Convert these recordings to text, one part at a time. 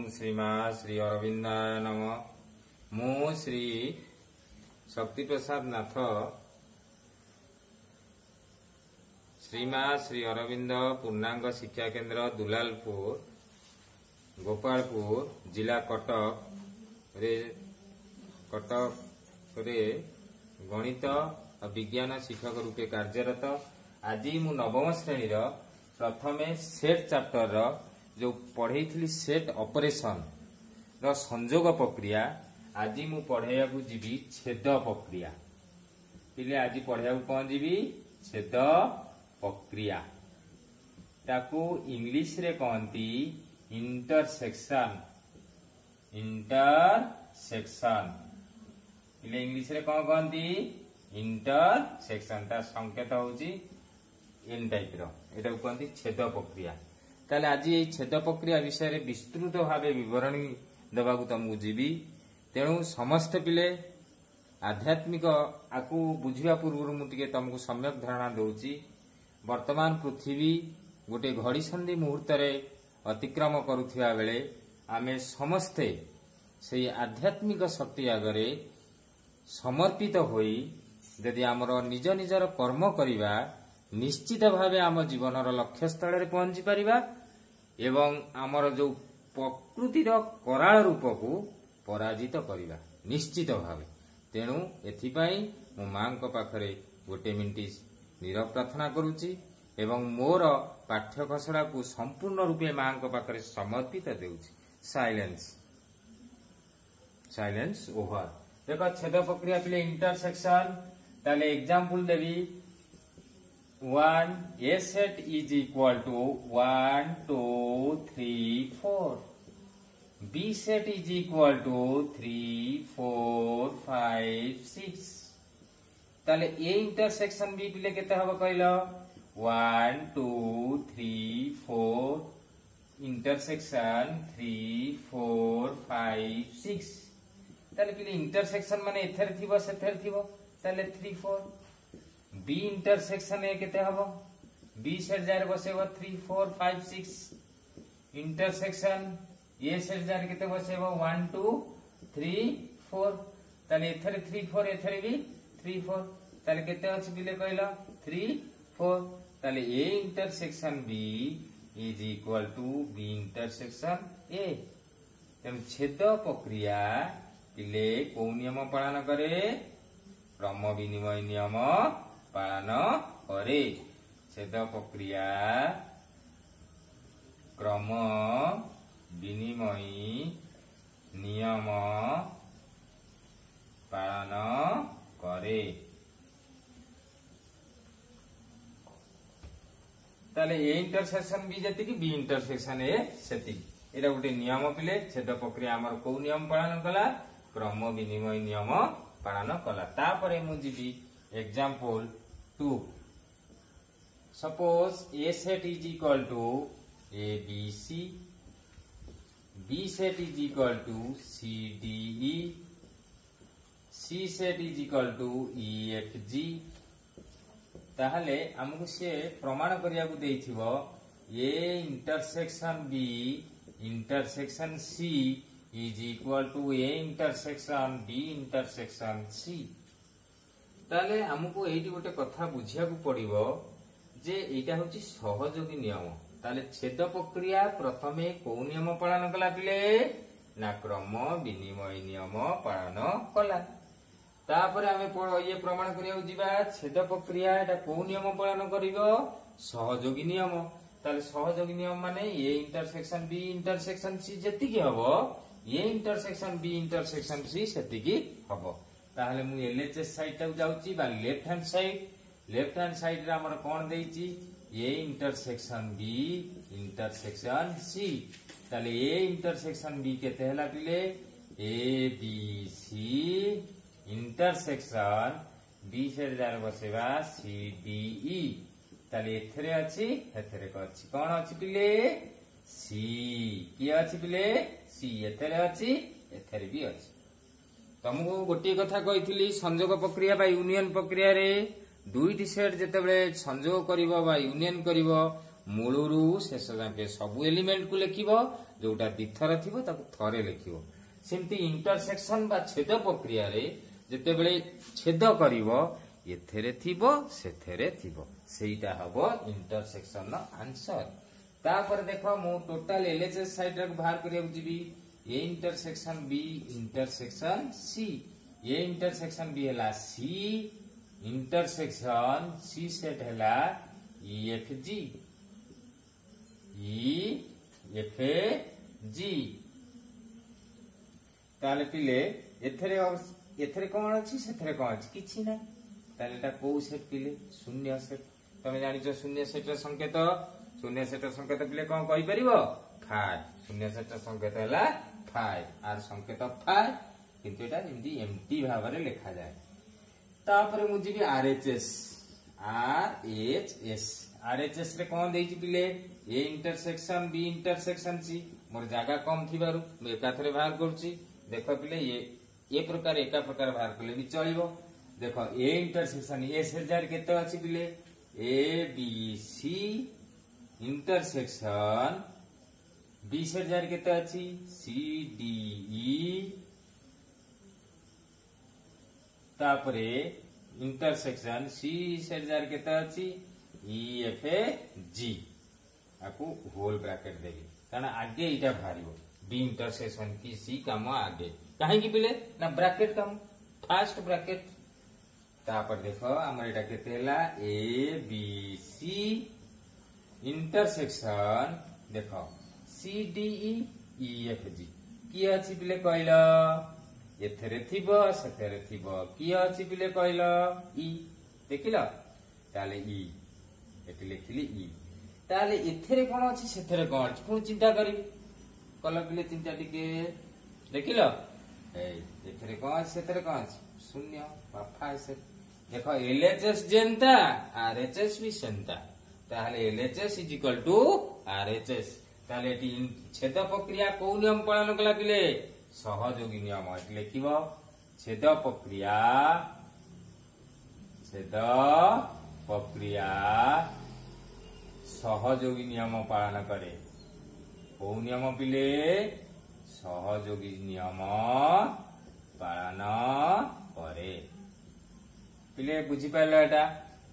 ओम श्रीमा श्री अरविंदाय नमः। मु श्री शक्ति प्रसाद नाथ श्रीमा श्री अरविंद पूर्णांग शिक्षा केन्द्र दुलालपुर गोपालपुर जिला कटक रे गणित और विज्ञान शिक्षक रूपे कार्यरत। आज मु नवम श्रेणी प्रथमे सेट चैप्टर जो पढ़े सेट ऑपरेशन रो संयोग प्रक्रिया आज मु पढ़ाया जीवी छेद प्रक्रिया। पिले आज पढ़ाया कौन जीवी छेद प्रक्रिया ताकू इंग्लिश रे कहती इंटरसेक्शन। इंटरसेक्शन पिले इंग्लिश रे कौन कहती इंटरसेक्शन। ता संकेत होची एन टाइप रो एटा कहती छेद प्रक्रिया। ताले आज ये छेद प्रक्रिया विषय में विस्तृत भाव विवरणी देवाक तुमको जीवी। तेणु समस्त पिले आध्यात्मिक आकु बुझिया पूर्व मुझे तुमको सम्यक धारणा दूची। वर्तमान पृथ्वी गोटे घड़ी संधि मुहूर्त अतिक्रम करुवा बेले आमे समस्ते से आध्यात्मिक शक्ति आगरे समर्पित होई यदि आमर निज निजर कर्म करिबा निश्चित भावे आम जीवन लक्ष्य स्थल रे पहुंची परिबा एवं आमर जो प्रकृतिर कराल रूप को पराजित करिबा निश्चित भावे। तेणु एथिपाई मो मां को पाखरे गोटे मिनिट नीरव प्रार्थना करुची एवं मोर पाठ्य खसड़ा को संपूर्ण रूपे मां को पाखरे समर्पित देउची। Silence silence over. देखो छेद प्रक्रिया पिले इंटरसेक्शन ताले example Devi. 1 A set is equal to 1 2 3 4. B set is equal to 3 4 5 6. ताले A intersection B पिले केते हबो कहलो 1 2 3 4 intersection 3 4 5 6। ताले पिले इंटरसेक्शन माने एथर थिबो सेथर थिबो ताले 3 4। बी इंटरसेक्शन ए केते हबो बी सेट जार बसेबो 3 4 5 6। इंटरसेक्शन ए सेट जार केते बसेबो 1 2 3 4। ताले एथरे 3 4 एथरे भी 3 4 ताले केते अछि बिले कहलो 3 4। ताले A intersection B is equal to B intersection A. तेणु छेद प्रक्रिया पिले को नियम पालन करे क्रम विनिमय नियम पालन करे। छेद प्रक्रिया क्रम विनिमय नियम पालन करे। ताले ए इंटरसेक्शन बी जति की बी इंटरसेक्शन ए सेति एटा गोटे नियम पिले छेद प्रक्रिया हमर को नियम पालन कला क्रम विनिमय नियम पालन कला। तापरे मु जीवी example 2। Suppose A set is equal to A B C, B set is equal to C D E, C set is equal to E F G। ताहले हमको से प्रमाण करिया को देइथिबो A intersection B intersection C is equal to A intersection B intersection C। ताले हमको एठी गोटे कथा बुझिया को पड़िबो जे एटा होची सहयोगी नियम। ताले छेद प्रक्रिया प्रथमे को नियम पालन कला पिले ना क्रम विनिमय नियम पालन कला। तापर हमें ये प्रमाण करिया जिबा छेद प्रक्रिया एटा को नियम पालन करिवो सहयोगी नियम। ताले सहयोगी नियम माने A intersection B intersection C जति की हबो ये इंटरसेक्शन बी इंटरसेक्शन सी सेति की हबो। ताहले मु एलएचएस साइड तक जाउची बा लेफ्ट हैंड साइड रे हमर कोन देइची A intersection B intersection C. ताले ए इंटरसेक्शन बी केते हला पिले A B C intersection B से जार बसेबा सी डी ई। ताले एथरे अछि एथरे को अछि कोन अछि पिले सी की अछि पिले सी एथरे अछि एथरे भी अछि। तुमको गोटे कथा कही संयोग प्रक्रिया बा यूनियन प्रक्रिया रे दुईटी सेट जिते संयोग करिवो बा यूनियन करिवो मूलरू शेष जाके सबु एलिमेंट को लिखिबो जोटा दिथर थिबो ताको थरे लिखिबो सेमती इंटरसेक्शन बा छेद प्रक्रिया रे जते बेले छेद करिवो एथेरे थिबो सेथेरे थिबो सेटा हबो इंटरसेक्शन नो आंसर। तापर देखो मु टोटल एलएचएस साइड रे बाहर करिया जिबी A intersection B intersection C A intersection B हला सी इंटरसेक्शन सी सेट हला EFG ताले पिले एथरे कौन अछि सेथरे कौन अछि किछि नै ताले एटा को सेट पिले शून्य सेट तमे जानि छ शून्य सेट संकेत पिले कौन कहि परिबो 5 शून्य सेट संकेत हला 5 आर संकेत 5 किंतु एटा जेंती एम्प्टी भाव रे लिखा जाय। तापर मु जिबी RHS रे कौन देछि पिले A intersection B intersection C मोर जागा कम थिबारु म एकाथरे बाहर करछि देखो पिले ये प्रकार एका प्रकार बाहर करले भी चलिबो देखो ए इंटरसेक्शन ए से जार केते अछि पिले A B C intersection B से जार केते अछि सी डी ई तापरे इंटरसेक्शन सी से जार केते अछि EFG आपको होल ब्रैकेट देबी कारण आगे इटा भारिबो बी इंटरसेक्शन की सी काम आगे काहे की पिले ना ब्रैकेट काम फर्स्ट ब्रैकेट तापर देखो हमर एटा केते हला ए बी सी इंटरसेक्शन देखो सी डी ई EFG की अछि पिले कहला एथरे थिबो सेथरे थिबो की अछि पिले कहला ई देखिला ताले ई एति लिखिली ई ताले एथरे कोन अछि सेथरे कोन अछि पुन चिंता करिबी कल पिले चिंता टिके देखिलो एथरे कोन अछि सेथरे कोन अछि शून्य बाफा से देखो एलएचएस जेंता आरएचएस भी सेंता ताले एलएचएस RHS ताले एटी छेद प्रक्रिया को नियम पालन कला पिले सहयोगी नियम एति लिखिबो छेद प्रक्रिया सहयोगी नियम पालन करे को नियम पिले सहयोगी नियम पालन करे पिले बुझी पाइल एटा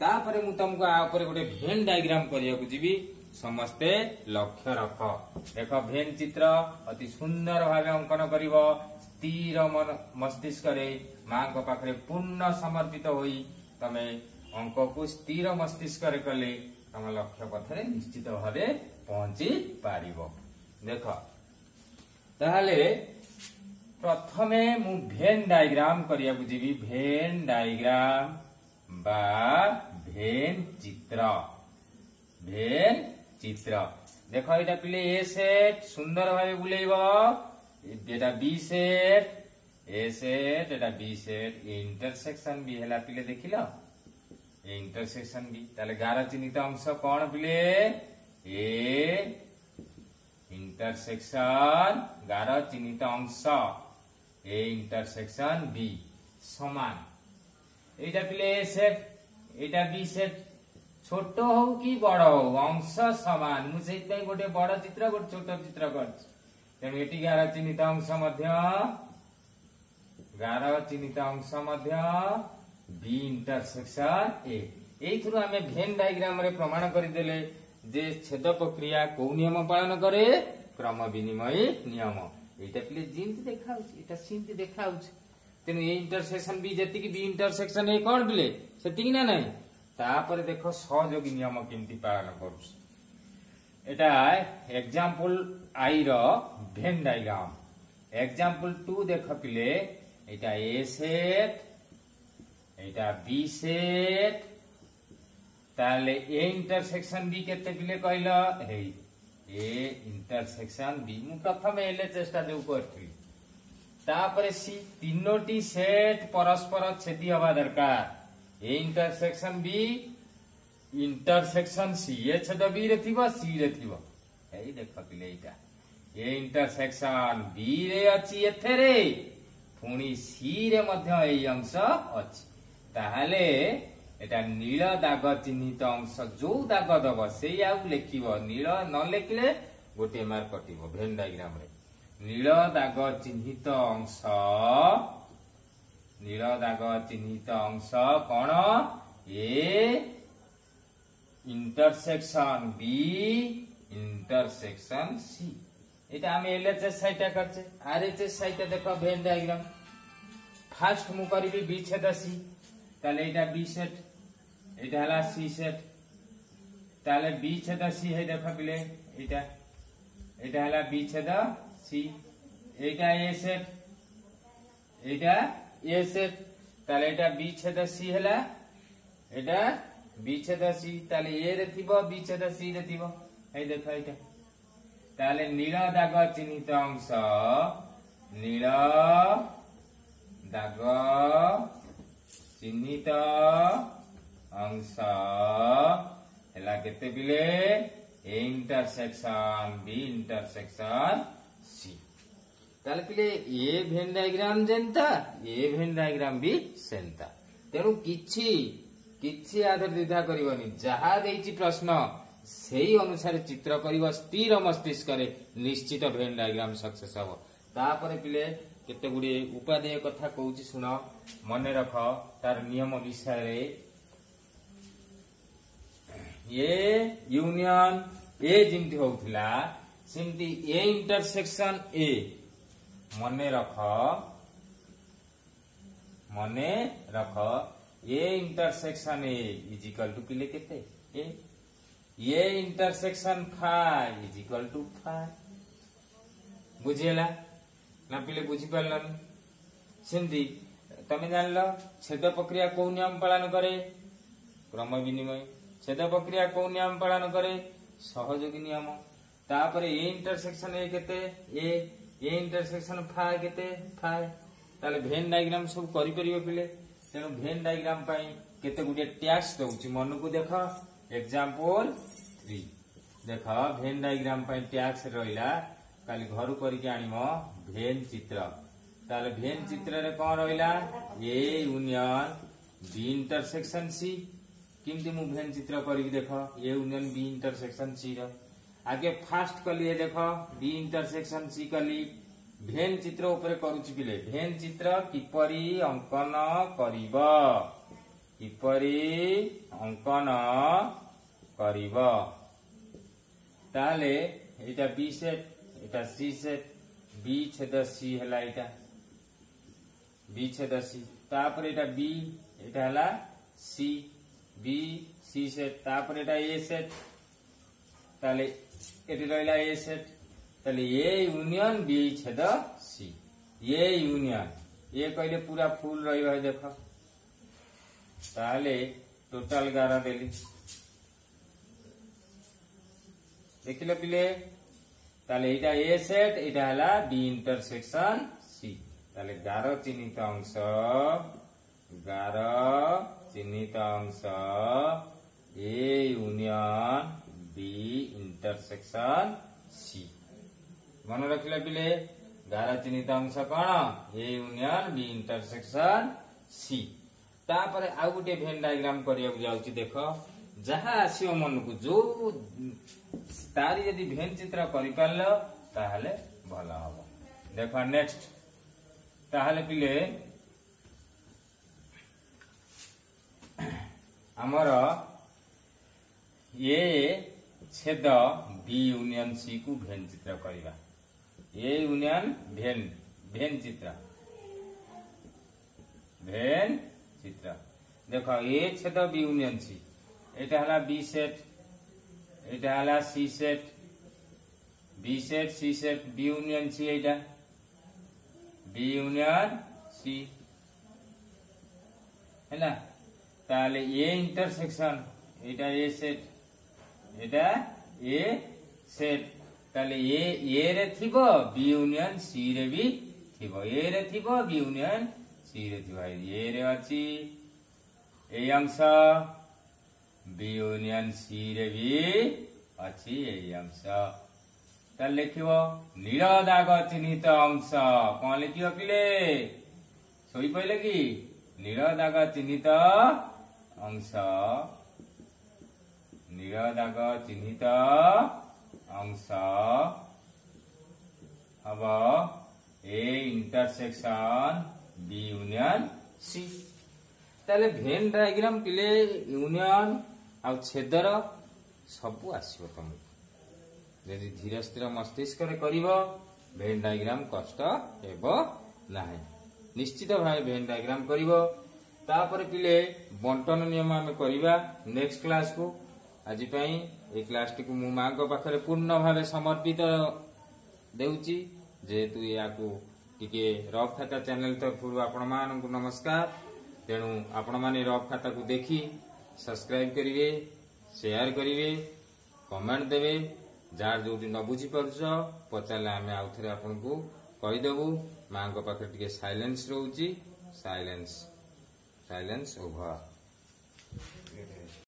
तापरे मु तुमको आ ऊपर गोटे भेन डायग्राम करिया को जीवी समस्ते लक्ष्य रख देखो भेन चित्र अति सुंदर भाव अंकन करिवो स्थिर मन मस्तिष्क रे मां को पाखरे पूर्ण समर्पित होई तमे अंक को स्थिर मस्तिष्क रे कले तम लक्ष्य पथरे निश्चित भावे पहुंची पारिबो देखो ताहले प्रथमे मु भेन डायग्राम करिया बुझीबी भेन डायग्राम बा भेन चित्र देखो एटा पिले ए सेट सुंदर भावे बुलेइबो एटा बी सेट ए सेट एटा बी सेट इंटरसेक्शन बी हैला पिले देखिलो ए इंटरसेक्शन बी ताले गार चिन्हित अंश कोन पिले ए इंटरसेक्शन गार चिन्हित अंश ए इंटरसेक्शन बी समान एटा पिले ए सेट एटा बी सेट छोट हो कि बड़ हो अंश समान मु सेत पई गोटे बड़ चित्र गोटे छोट चित्र करछ तेनु एटी गार चिन्हित अंश मध्य बी इंटरसेक्शन ए एथुरु हमें भेन डायग्राम रे प्रमाण करि देले जे छेद प्रक्रिया को नियम पालन करे क्रम विनिमय नियम एटा पिले जिंत देखाउछ एटा सिंत देखाउछ तेनु ए इंटरसेक्शन बी जति कि बी इंटरसेक्शन ए कोन पिले सेति कि ना नै तापर देखो सहयोगी नियम केमती पालन करूछ एटा एग्जांपल आई रो भेन डायग्राम एग्जांपल 2 देख पिले एटा ए सेट एटा बी सेट ताले ए इंटरसेक्शन बी केते पिले कहला हे ए इंटरसेक्शन बी मु प्रथम एले चेष्टा जो करथि तापर सी तीनोटी सेट परस्पर छेदी हवा दरकार A intersection B intersection C A छेद बी रे थिबो सी रे थिबो एई देखो पिले एटा ए इंटरसेक्शन बी रे अछि एथेरे पुणी सी रे मध्य एई अंश अछि ताहाले एटा नील दाग चिन्हित अंश जो दाग दब से लिखिबो नील न लिखिले गोटे मार्क कटिबो भेन डायग्राम रे नील दाग चिन्हित अंश नील दाग चिन्हित अंश कौन A intersection B intersection C एटा हम एलएचएस साइटा करछे आरएचएस साइटा देखो भेन डायग्राम फास्ट मु करबी बी छेद सी ताले एटा बी सेट एटा हला सी सेट ताले बी छेद सी है देखो पिले एटा हला बी छेद सी एटा ए सेट एटा ए सेट ताले एटा बी छेद सी हला एटा बी छेद सी ताले ए रे थिबो बी छेद सी रे थिबो ए देखो एटा ताले नील दाग चिन्हित अंश नील दाग चिन्हित अंश हेला केते बिले A intersection B intersection C ताले पिले ए भेन डायग्राम जेंता ए भेन डायग्राम भी सेंता तेनु किछि आधार द्विधा करिवनी जहा देइछि प्रश्न सेही अनुसार चित्र करिव स्थिर मस्तिष्क रे निश्चित भेन डायग्राम सक्सेस हबो तापरे पिले केते गुडी उपादेय कथा कहूची सुन मने रख तार नियम विषय रे ये union A जिमती होउथिला सिमती A intersection A मने रख A intersection A is equal to पिले केते A intersection phi is equal to phi बुझेला ना पिले बुझी पारलन सिंधी तमे जानलो छेद प्रक्रिया को नियम पालन करे क्रम विनिमय छेद प्रक्रिया को नियम पालन करे सहयोगी नियम तापरे ए इंटरसेक्शन ए केते ए इंटरसेक्शन फाई केते फाई ताले भेन डायग्राम सब करि परिबो पिले तेनु भेन डायग्राम पई केते गुडे टैक्स दउची मन को देखो एग्जांपल 3 देख भेन डायग्राम पई टैक्स रहिला काली घर करके आनिमो भेन चित्र ताले भेन चित्र रे कोन रहिला A union B intersection C किमती मु भेन चित्र करिक देखो A union B intersection C रो आगे फास्ट कली देखो बी इंटरसेक्शन सी कली भेन चित्र ऊपर करूची पिले भेन चित्र किपरि अंकन करिबो किपरि अंकन करिबो ताले एटा बी सेट एटा सी सेट बी छेद सी हला एटा बी छेद सी तापर एटा बी एटा हला सी बी सी सेट तापर एटा ए सेट ताले एटी रहला ए सेट ताले ए यूनियन बी छेद सी ए यूनियन ए कहले पूरा फुल रहिबो है देखो ताले टोटल 11 देली देखिले पिले ताले एटा ए सेट एटा हला बी इंटरसेक्शन सी ताले 11 चिन्हित अंश 11 चिन्हित अंश A union B intersection C मन रखिले पिले 11 चिन्हित अंश कोन A union B intersection C तापरे आ गुटे भेन डायग्राम करिया जाउची देखो जहा आसीओ मन को जो तारी यदि भेन चित्र करि पारलो ताहले भला हबो देखो नेक्स्ट ताहले पिले हमर ए छेद बी यूनियन सी को भेन चित्र करिबा ए यूनियन भेन चित्र देखो ए छेद बी यूनियन सी एटा हला बी सेट एटा हला सी सेट बी सेट सी सेट बी यूनियन सी एटा बी यूनियन सी है ना ताले A intersection Etah A set Etah A set ताले ए रे थिबो बी यूनियन सी रे भी थिबो ए रे थिबो बी यूनियन सी रे थिबो ए रे अछि ए अंश बी यूनियन सी रे भी अछि ए अंश ताले लिखिबो नील दाग चिन्हित अंश कोन लिखियो पिले सोई पहिले कि नील दाग चिन्हित अंश नील दाग चिन्हित अंश हम A intersection B union C. ताले भेन डायग्राम पिले यूनियन आ छेदर सबू आसो तुम यदि धीर स्थिर मस्तिष्क करिवो भेन डायग्राम कष्ट हेबो नाही। निश्चित भाव भेन डायग्राम करिवो। तापर पिले बंटन नियम आम करिवा नेक्स्ट क्लास को। आज पई ए क्लास टी को मु मां को पाखरे पूर्ण भाव समर्पित देउची। जेहेतु या को टिके रफ खाता चैनल तरफ आपण मान को नमस्कार। तेणु आपण माने रफ खाता को देखी सब्सक्राइब करिवे, शेयर करिवे, कमेंट देवे। जार जो न बुझी पारुछ पचारे आम आउ थे आपन को कहीदेबू। मां को पाखे टिके साइलेंस रोची, साइलेंस ओवर।